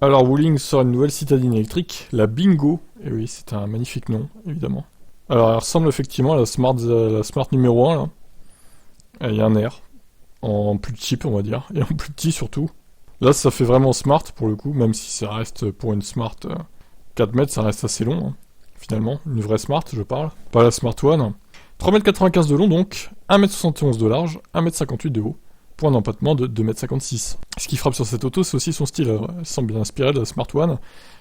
Alors, Wuling sort une nouvelle citadine électrique, la Bingo. Et oui, c'est un magnifique nom, évidemment. Alors, elle ressemble effectivement à la Smart numéro 1, là. Il y a un air, en plus cheap, on va dire, et en plus petit surtout. Là, ça fait vraiment Smart, pour le coup, même si ça reste, pour une Smart 4 mètres, ça reste assez long, hein, finalement. Une vraie Smart, je parle. Pas la Smart One. 3,95 m de long, donc, 1,71 m de large, 1,58 m de haut, pour un empattement de 2,56 m. Ce qui frappe sur cette auto, c'est aussi son style. Elle semble bien inspirée de la Smart One,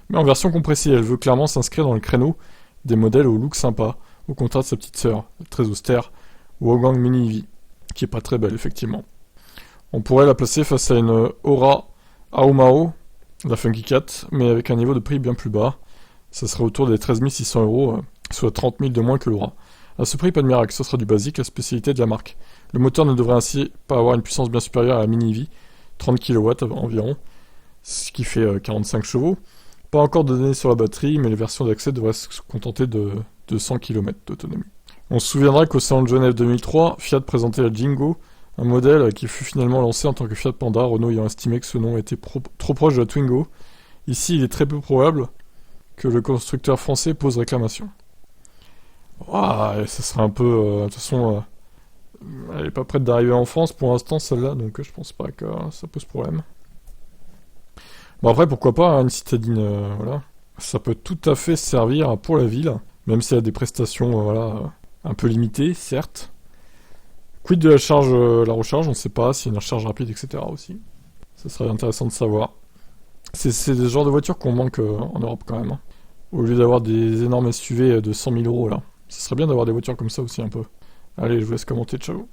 mais en version compressée. Elle veut clairement s'inscrire dans le créneau des modèles au look sympa, au contraire de sa petite sœur, très austère, Wogang Mini EV, qui est pas très belle, effectivement. On pourrait la placer face à une Aura Aomao, la Funky Cat, mais avec un niveau de prix bien plus bas. Ça serait autour des 13 600 €, soit 30 000 de moins que l'Aura. À ce prix, pas de miracle, ce sera du basique, la spécialité de la marque. Le moteur ne devrait ainsi pas avoir une puissance bien supérieure à la Mini EV, 30 kW environ, ce qui fait 45 chevaux. Pas encore de données sur la batterie, mais les versions d'accès devraient se contenter de 200 km d'autonomie. On se souviendra qu'au Salon de Genève 2003, Fiat présentait la Jingo, un modèle qui fut finalement lancé en tant que Fiat Panda, Renault ayant estimé que ce nom était trop proche de la Twingo. Ici, il est très peu probable que le constructeur français pose réclamation. Ça serait un peu... de toute façon, elle est pas prête d'arriver en France pour l'instant, celle-là, donc je pense pas que ça pose problème. Bon après, pourquoi pas, hein, une citadine, voilà. Ça peut tout à fait servir pour la ville, même si elle a des prestations, voilà, un peu limitées, certes. Quid de la charge, la recharge, on ne sait pas, s'il y a une recharge rapide, etc. aussi. Ça serait intéressant de savoir. C'est des genres de voitures qu'on manque en Europe quand même, hein. Au lieu d'avoir des énormes SUV de 100 000 € là. Ce serait bien d'avoir des voitures comme ça aussi un peu. Allez, je vous laisse commenter, ciao.